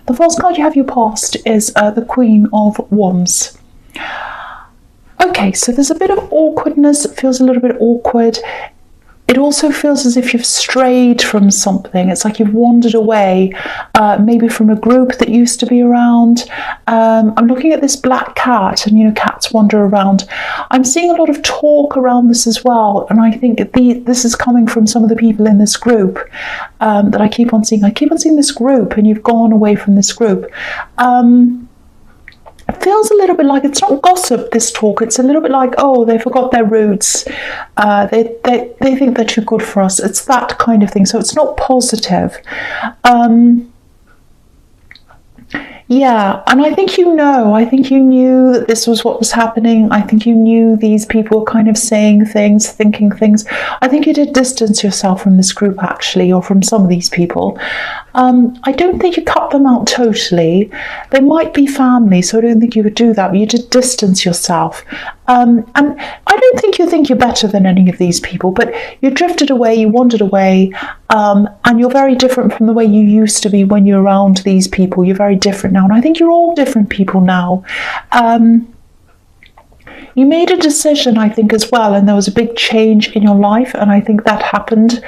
The false card you have your past is the Queen of Wands. Okay, so there's a bit of awkwardness. It feels a little bit awkward. It also feels as if you've strayed from something. It's like you've wandered away, maybe from a group that used to be around. I'm looking at this black cat, and cats wander around. I'm seeing a lot of talk around this as well, and I think this is coming from some of the people in this group that I keep on seeing. I keep on seeing this group, and you've gone away from this group. It feels a little bit like it's not gossip, this talk. It's a little bit like, oh, they forgot their roots. They think they're too good for us. It's that kind of thing. So it's not positive. Yeah, and I think you knew that this was what was happening. I think you knew these people were kind of saying things, thinking things. I think you did distance yourself from this group, actually, or from some of these people. I don't think you cut them out totally. They might be family, so I don't think you would do that, but you did distance yourself. And I don't think you think you're better than any of these people, but you drifted away, you wandered away, and you're very different from the way you used to be when you're around these people. You're very different now, and I think you're all different people now. You made a decision, I think, as well, and there was a big change in your life, and I think that happened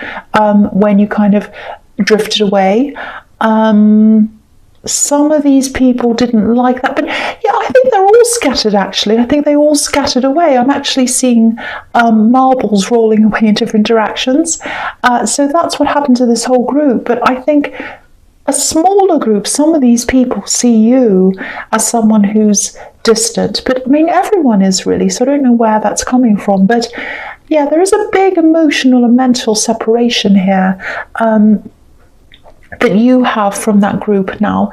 when you kind of drifted away. Some of these people didn't like that, but yeah, I think they're all scattered, actually. I think they all scattered away. I'm actually seeing marbles rolling away in different directions. So that's what happened to this whole group. But I think a smaller group, some of these people see you as someone who's distant. But I mean, everyone is really, so I don't know where that's coming from. But yeah, there is a big emotional and mental separation here. That you have from that group now.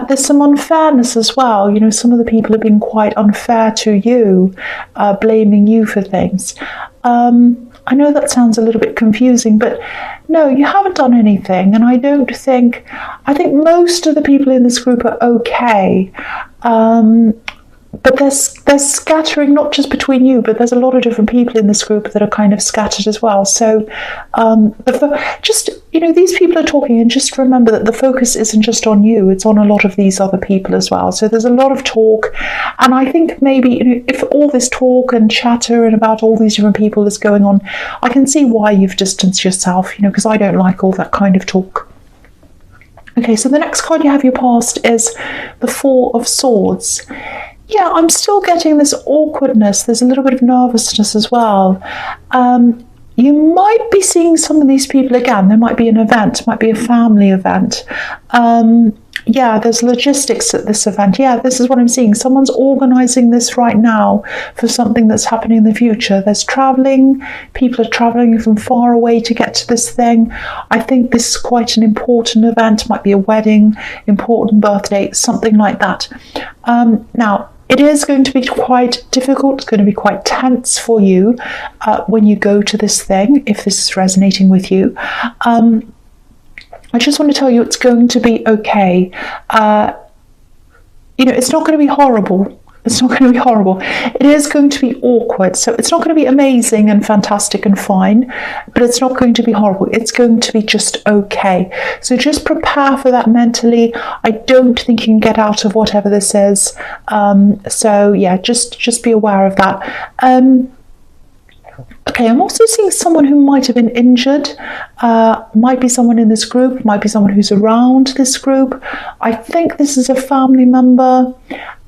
There's some unfairness as well. Some of the people have been quite unfair to you, blaming you for things. I know that sounds a little bit confusing, but no, you haven't done anything. And I think most of the people in this group are okay. But there's scattering, not just between you, but there's a lot of different people in this group that are kind of scattered as well. So these people are talking, and just remember that the focus isn't just on you, it's on a lot of these other people as well. So there's a lot of talk, and I think maybe if all this talk and chatter and about all these different people is going on, I can see why you've distanced yourself, because I don't like all that kind of talk. Okay, so the next card you have your past is the Four of Swords. Yeah, I'm still getting this awkwardness. There's a little bit of nervousness as well. You might be seeing some of these people again. There might be an event, might be a family event. Yeah, there's logistics at this event. Yeah, this is what I'm seeing. Someone's organising this right now for something that's happening in the future. There's travelling. People are travelling from far away to get to this thing. I think this is quite an important event. Might be a wedding, important birthday, something like that. Now, it is going to be quite difficult. It's going to be quite tense for you when you go to this thing, if this is resonating with you. I just want to tell you it's going to be okay. It's not going to be horrible. It's not going to be horrible. It is going to be awkward. So it's not going to be amazing and fantastic and fine, but it's not going to be horrible. It's going to be just okay. So just prepare for that mentally. I don't think you can get out of whatever this is. So yeah, just be aware of that. Okay, I'm also seeing someone who might have been injured. Might be someone in this group, might be someone who's around this group. I think this is a family member.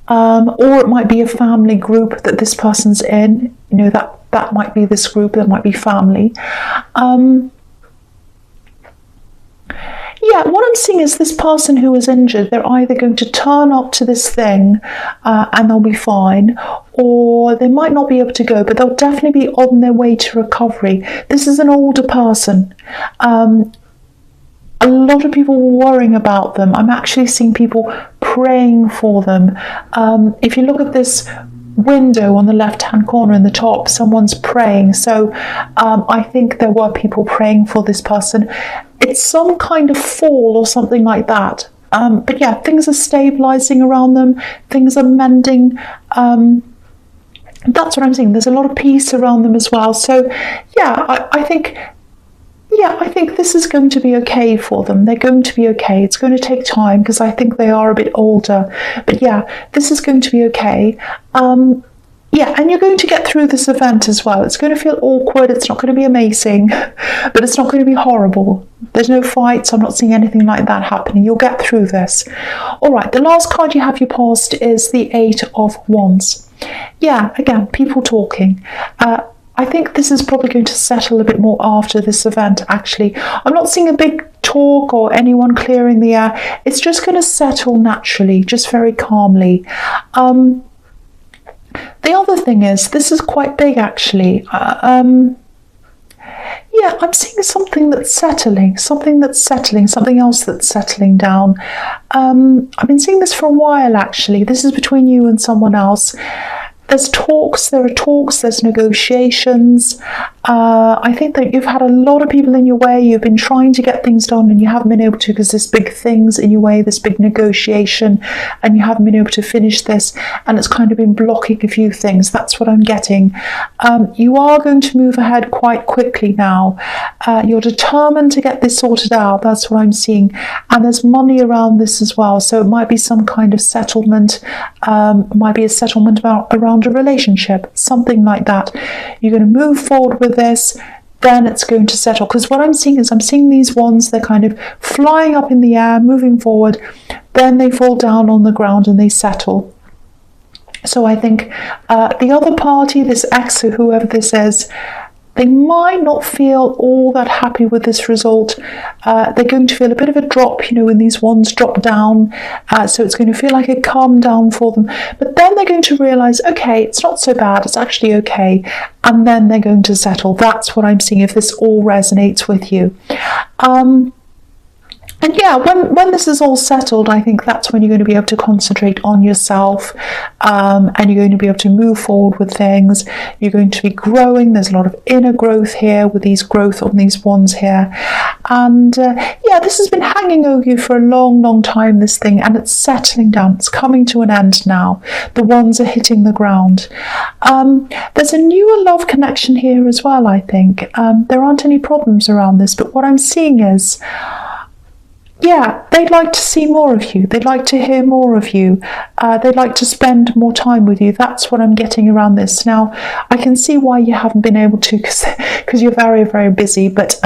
Or it might be a family group that this person's in. That might be this group, that might be family. Yeah, what I'm seeing is this person who was injured, they're either going to turn up to this thing and they'll be fine, or they might not be able to go, but they'll definitely be on their way to recovery. This is an older person. A lot of people were worrying about them. I'm actually seeing people praying for them. If you look at this window on the left-hand corner in the top, someone's praying. So I think there were people praying for this person. It's some kind of fall or something like that. But yeah, things are stabilizing around them. Things are mending. That's what I'm seeing. There's a lot of peace around them as well. So yeah, I think yeah, I think this is going to be okay for them. They're going to be okay. It's going to take time because I think they are a bit older. But yeah, this is going to be okay. Yeah, and you're going to get through this event as well. It's going to feel awkward. It's not going to be amazing, but it's not going to be horrible. There's no fights. I'm not seeing anything like that happening. You'll get through this. All right, the last card you have your past is the Eight of Wands. Yeah, again, people talking. I think this is probably going to settle a bit more after this event, actually. I'm not seeing a big talk or anyone clearing the air. It's just going to settle naturally, just very calmly. The other thing is, this is quite big, actually. Yeah, I'm seeing something that's settling, something else that's settling down. I've been seeing this for a while, actually. This is between you and someone else. There are talks, there's negotiations. I think that you've had a lot of people in your way. You've been trying to get things done and you haven't been able to because there's big things in your way, this big negotiation, and you haven't been able to finish this, and it's kind of been blocking a few things. That's what I'm getting. You are going to move ahead quite quickly now. You're determined to get this sorted out. That's what I'm seeing. And there's money around this as well. So it might be some kind of settlement. It might be a settlement around a relationship, something like that. You're going to move forward with this, then it's going to settle. Because what I'm seeing is, I'm seeing these wands, they're kind of flying up in the air, moving forward, then they fall down on the ground and they settle. So I think the other party, this ex or whoever this is, they might not feel all that happy with this result. They're going to feel a bit of a drop, when these wands drop down. So it's going to feel like a calm down for them. But then they're going to realise, okay, it's not so bad, it's actually okay. And then they're going to settle. That's what I'm seeing, if this all resonates with you. And yeah, when this is all settled, I think that's when you're going to be able to concentrate on yourself, and you're going to be able to move forward with things. You're going to be growing. There's a lot of inner growth here with these growth on these wands here. And yeah, this has been hanging over you for a long, long time, this thing, and it's settling down. It's coming to an end now. The wands are hitting the ground. There's a newer love connection here as well, I think. There aren't any problems around this, but what I'm seeing is, yeah, they'd like to see more of you. They'd like to hear more of you. They'd like to spend more time with you. That's what I'm getting around this. Now, I can see why you haven't been able to, because you're very, very busy. But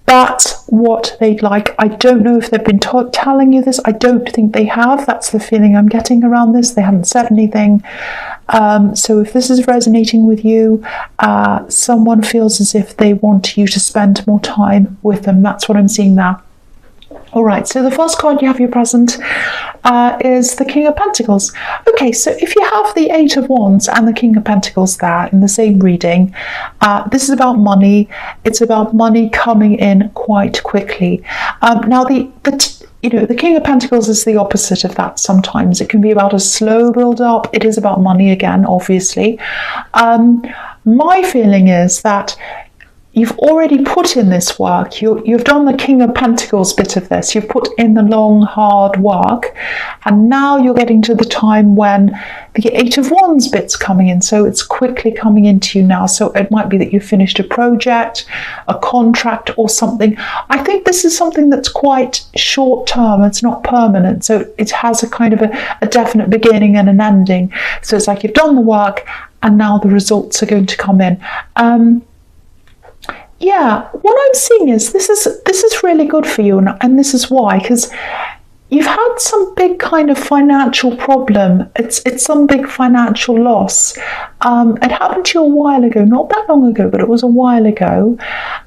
that's what they'd like. I don't know if they've been telling you this. I don't think they have. That's the feeling I'm getting around this. They haven't said anything. So if this is resonating with you, someone feels as if they want you to spend more time with them. That's what I'm seeing now. All right, so the first card you have your present is the King of Pentacles. Okay, so if you have the Eight of Wands and the King of Pentacles there in the same reading, this is about money. It's about money coming in quite quickly. Now, the King of Pentacles is the opposite of that sometimes. It can be about a slow build-up. It is about money again, obviously. My feeling is that you've already put in this work. You've done the King of Pentacles bit of this. You've put in the long, hard work. And now you're getting to the time when the Eight of Wands bit's coming in. So it's quickly coming into you now. So it might be that you've finished a project, a contract or something. I think this is something that's quite short term. It's not permanent. So it has a kind of a definite beginning and an ending. So it's like you've done the work and now the results are going to come in. Yeah, what I'm seeing is this is really good for you, and this is why, because you've had some big kind of financial problem. It's some big financial loss. It happened to you a while ago, not that long ago, but it was a while ago,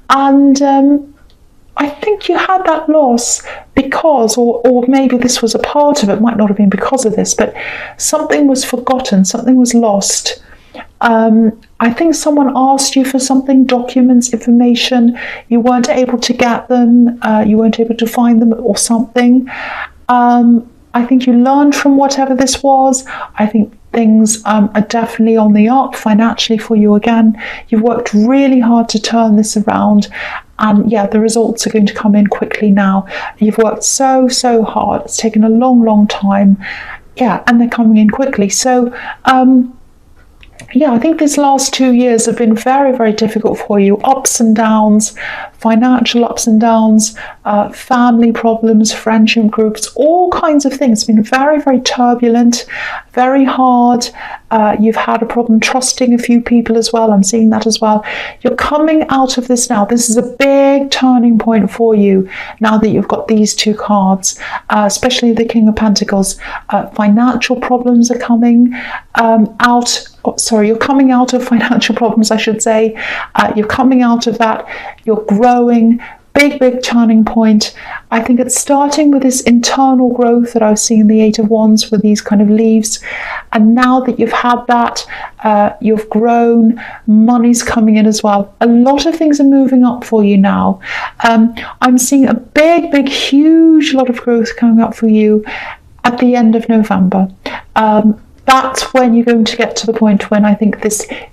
and I think you had that loss because, or maybe this was a part of it, might not have been because of this, but something was forgotten, something was lost. I think someone asked you for something, documents, information, you weren't able to get them, you weren't able to find them or something. I think you learned from whatever this was. I think things are definitely on the up financially for you again. You've worked really hard to turn this around, and yeah, the results are going to come in quickly now. You've worked so hard. It's taken a long time. Yeah, and they're coming in quickly. So yeah, I think these last 2 years have been very difficult for you. Ups and downs, financial ups and downs, family problems, friendship groups, all kinds of things. It's been very, very turbulent, very hard. You've had a problem trusting a few people as well. I'm seeing that as well. You're coming out of this now. This is a big turning point for you now that you've got these two cards, especially the King of Pentacles. Financial problems are coming out. Oh, sorry, you're coming out of financial problems, I should say. You're coming out of that. You're growing. Big turning point. I think it's starting with this internal growth that I was seeing in the Eight of Wands with these kind of leaves. And now that you've had that, you've grown, money's coming in as well. A lot of things are moving up for you now. I'm seeing a big, huge lot of growth coming up for you at the end of November. That's when you're going to get to the point when I think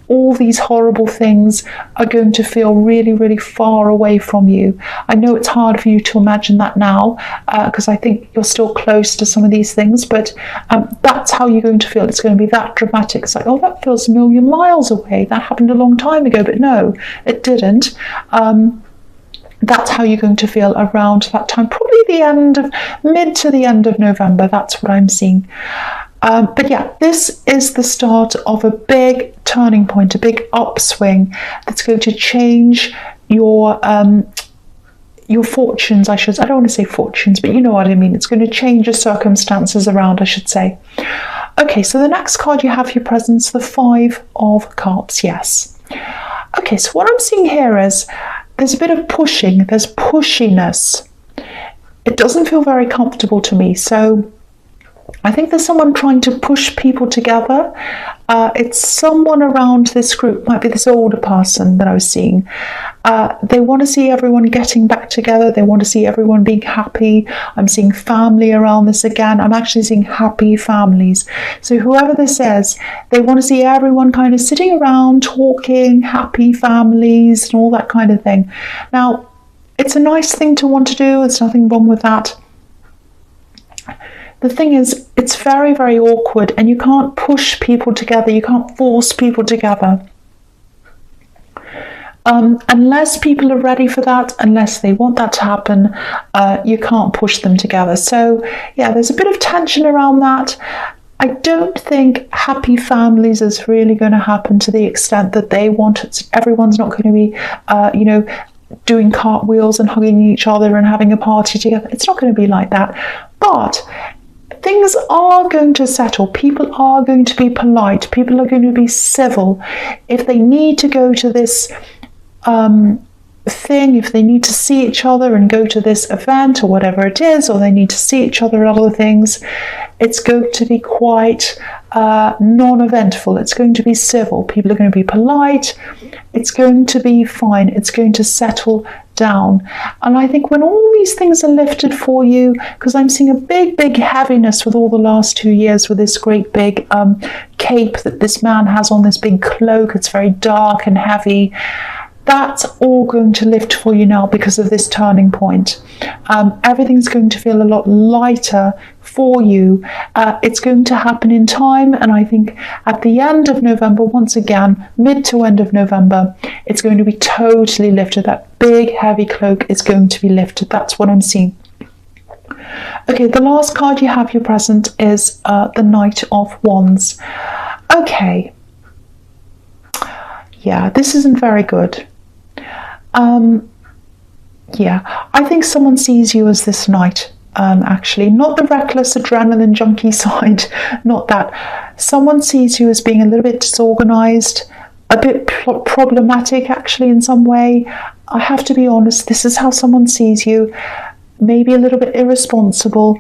all these horrible things are going to feel really, really far away from you. I know it's hard for you to imagine that now because I think you're still close to some of these things, but that's how you're going to feel. It's going to be that dramatic. It's like, oh, that feels a million miles away. That happened a long time ago, but no, it didn't. That's how you're going to feel around that time, probably mid to the end of November. That's what I'm seeing. But yeah, this is the start of a big turning point, a big upswing that's going to change your fortunes, I don't want to say fortunes, but you know what I mean. It's going to change your circumstances around, I should say. Okay, so the next card you have your presence, the Five of Cups, yes. Okay, so what I'm seeing here is there's a bit of pushing, there's pushiness. It doesn't feel very comfortable to me, so I think there's someone trying to push people together. It's someone around this group, might be this older person that I was seeing. They want to see everyone getting back together. They want to see everyone being happy. I'm seeing family around this again. I'm actually seeing happy families. So whoever this is, they want to see everyone kind of sitting around, talking, happy families and all that kind of thing. Now, it's a nice thing to want to do. There's nothing wrong with that. The thing is, it's very, very awkward and you can't push people together. You can't force people together. Unless people are ready for that, unless they want that to happen, you can't push them together. So, yeah, there's a bit of tension around that. I don't think happy families is really going to happen to the extent that they want it. Everyone's not going to be, doing cartwheels and hugging each other and having a party together. It's not going to be like that. But things are going to settle. People are going to be polite. People are going to be civil. If they need to go to this thing, if they need to see each other and go to this event or whatever it is, or they need to see each other at other things, it's going to be quite non-eventful. It's going to be civil. People are going to be polite. It's going to be fine. It's going to settle down. And I think when all these things are lifted for you, because I'm seeing a big heaviness with all the last 2 years with this great big cape that this man has on, this big cloak. It's very dark and heavy. That's all going to lift for you now because of this turning point. Everything's going to feel a lot lighter for you. It's going to happen in time, and I think at the end of November, once again, mid to end of November, it's going to be totally lifted. That big heavy cloak is going to be lifted. That's what I'm seeing. Okay, the last card you have your present is the Knight of Wands. Okay. Yeah, this isn't very good. Yeah, I think someone sees you as this knight, actually. Not the reckless adrenaline junkie side, not that. Someone sees you as being a little bit disorganized, a bit problematic, actually, in some way. I have to be honest, this is how someone sees you. Maybe a little bit irresponsible.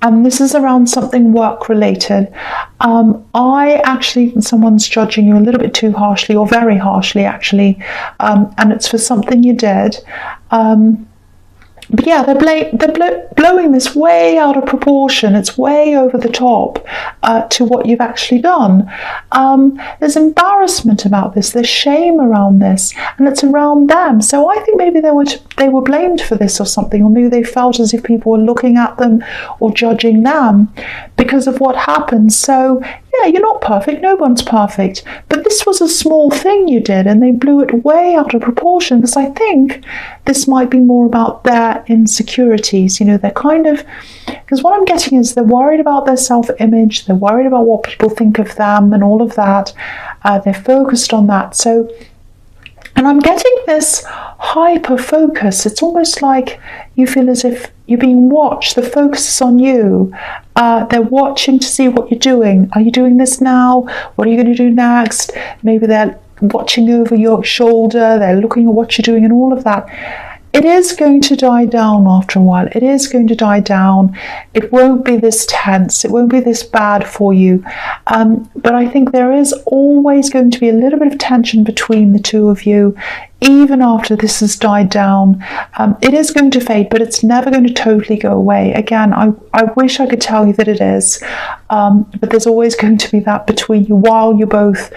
And this is around something work-related. I actually, someone's judging you a little bit too harshly, or very harshly, actually, and it's for something you did. But yeah, they're blowing this way out of proportion. It's way over the top to what you've actually done. There's embarrassment about this. There's shame around this, and it's around them. So I think maybe they were blamed for this or something, or maybe they felt as if people were looking at them or judging them because of what happened. So yeah, you're not perfect, no one's perfect, but this was a small thing you did and they blew it way out of proportion, because I think this might be more about their insecurities. They're kind of, because what I'm getting is they're worried about their self-image, they're worried about what people think of them and all of that. They're focused on that. And I'm getting this hyper focus. It's almost like you feel as if you're being watched. The focus is on you. They're watching to see what you're doing. Are you doing this now? What are you going to do next? Maybe they're watching over your shoulder. They're looking at what you're doing and all of that. It is going to die down after a while. It is going to die down. It won't be this tense. It won't be this bad for you. But I think there is always going to be a little bit of tension between the two of you, even after this has died down. It is going to fade, but it's never going to totally go away. Again, I wish I could tell you that it is, but there's always going to be that between you while you're both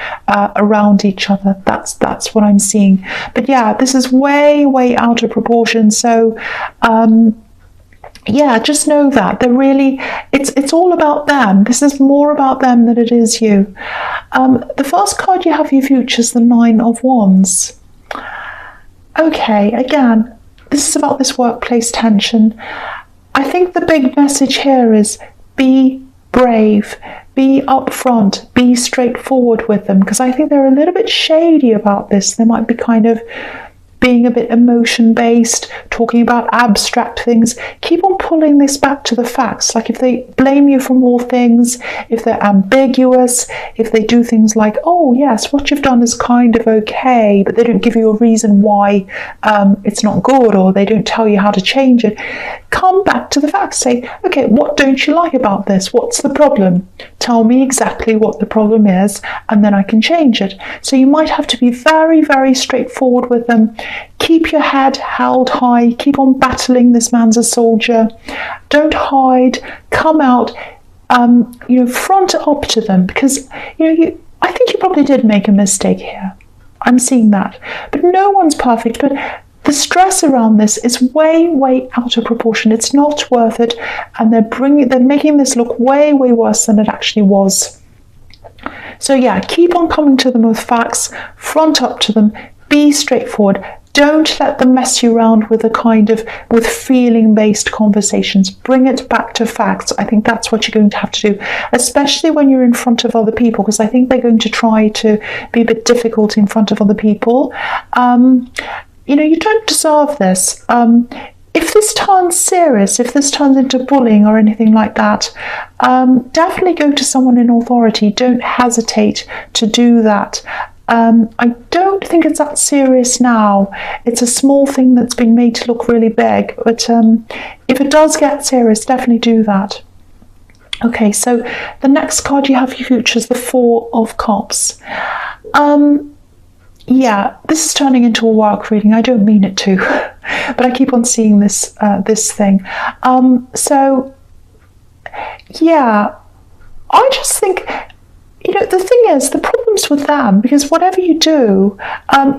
around each other. That's what I'm seeing. But yeah, this is way, way out of proportion. So yeah, just know that they're really, it's all about them. This is more about them than it is you. The first card you have for your future is the Nine of Wands. Okay, again, this is about this workplace tension. I think the big message here is be brave, be upfront, be straightforward with them, because I think they're a little bit shady about this. They might be kind of being a bit emotion-based, talking about abstract things. Keep on pulling this back to the facts. Like if they blame you for more things, if they're ambiguous, if they do things like, oh yes, what you've done is kind of okay, but they don't give you a reason why it's not good, or they don't tell you how to change it. Come back to the facts. Say, okay, what don't you like about this? What's the problem? Tell me exactly what the problem is, and then I can change it. So you might have to be very, very straightforward with them. Keep your head held high. Keep on battling. This man's a soldier. Don't hide. Come out. Front up to them, because I think you probably did make a mistake here. I'm seeing that, but no one's perfect. But the stress around this is way, way out of proportion. It's not worth it, and they're making this look way, way worse than it actually was. So yeah, keep on coming to them with facts. Front up to them. Be straightforward. Don't let them mess you around with with feeling-based conversations. Bring it back to facts. I think that's what you're going to have to do, especially when you're in front of other people, because I think they're going to try to be a bit difficult in front of other people. You don't deserve this. If this turns serious, if this turns into bullying or anything like that, definitely go to someone in authority. Don't hesitate to do that. I don't think it's that serious now. It's a small thing that's been made to look really big, but if it does get serious, definitely do that. Okay, so the next card you have for your future is the Four of Cups. Yeah, this is turning into a work reading. I don't mean it to, but I keep on seeing this thing. So yeah, I just think, the thing is, the problem's with them, because whatever you do,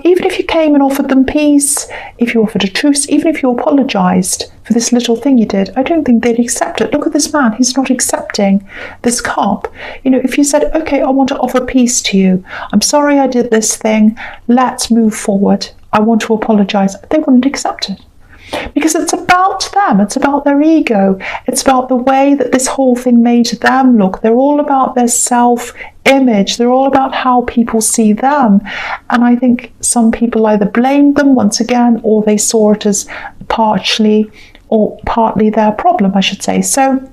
even if you came and offered them peace, if you offered a truce, even if you apologised for this little thing you did, I don't think they'd accept it. Look at this man, he's not accepting this cup. If you said, okay, I want to offer peace to you, I'm sorry I did this thing, let's move forward, I want to apologise, they wouldn't accept it. Because it's about them, it's about their ego, it's about the way that this whole thing made them look. They're all about their self-image, they're all about how people see them. And I think some people either blamed them once again, or they saw it as partly their problem, I should say. So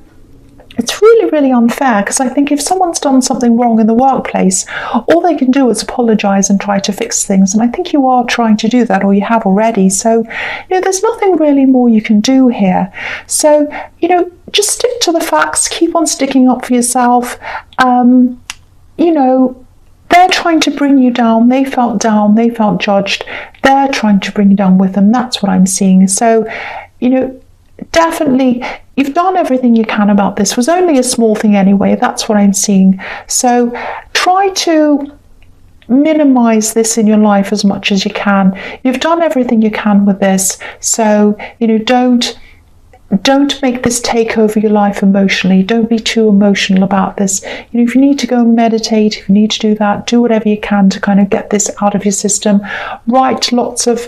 it's really, really unfair, because I think if someone's done something wrong in the workplace, all they can do is apologise and try to fix things. And I think you are trying to do that, or you have already. So, there's nothing really more you can do here. So, just stick to the facts, keep on sticking up for yourself. They're trying to bring you down. They felt judged. They're trying to bring you down with them. That's what I'm seeing. So, definitely, you've done everything you can about this. It was only a small thing anyway. That's what I'm seeing. So try to minimize this in your life as much as you can. You've done everything you can with this. So, don't don't make this take over your life emotionally. Don't be too emotional about this. If you need to go and meditate, if you need to do that, do whatever you can to kind of get this out of your system. Write lots of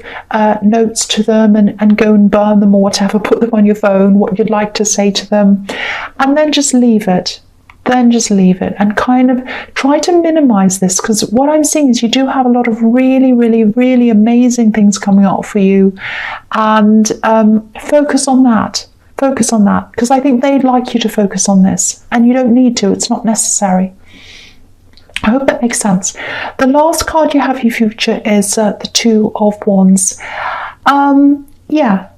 notes to them and go and burn them or whatever. Put them on your phone, what you'd like to say to them, and then just leave it. Then just leave it and kind of try to minimize this, because what I'm seeing is you do have a lot of really, really, really amazing things coming up for you, and focus on that. Focus on that, because I think they'd like you to focus on this, and you don't need to. It's not necessary. I hope that makes sense. The last card you have for your future is the Two of Wands. Yeah.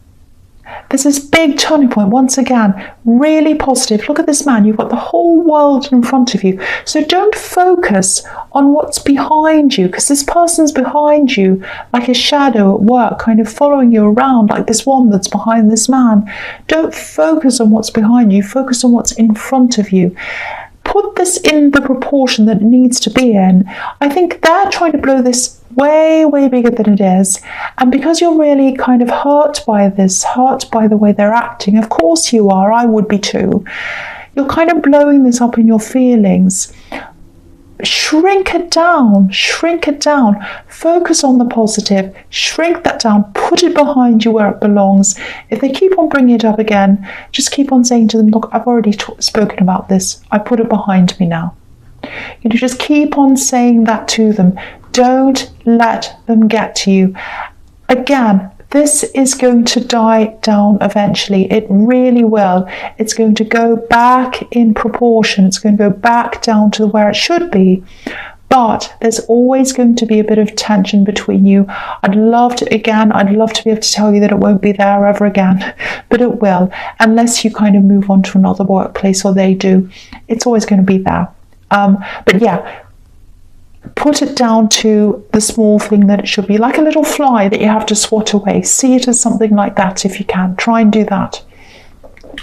There's this big turning point, once again, really positive. Look at this man, you've got the whole world in front of you. So don't focus on what's behind you, because this person's behind you like a shadow at work, kind of following you around like this one that's behind this man. Don't focus on what's behind you, focus on what's in front of you. Put this in the proportion that it needs to be in. I think they're trying to blow this way, way bigger than it is. And because you're really kind of hurt by this, hurt by the way they're acting, of course you are, I would be too. You're kind of blowing this up in your feelings. Shrink it down, shrink it down. Focus on the positive, shrink that down, put it behind you where it belongs. If they keep on bringing it up again, just keep on saying to them, look, I've already spoken about this. I put it behind me now. Just keep on saying that to them. Don't let them get to you. Again, this is going to die down eventually. It really will. It's going to go back in proportion. It's going to go back down to where it should be. But there's always going to be a bit of tension between you. I'd love to be able to tell you that it won't be there ever again, but it will, unless you kind of move on to another workplace or they do. It's always going to be there. But yeah, put it down to the small thing that it should be, like a little fly that you have to swat away. See it as something like that if you can. Try and do that.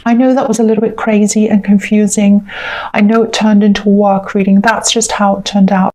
I know that was a little bit crazy and confusing. I know it turned into a work reading. That's just how it turned out.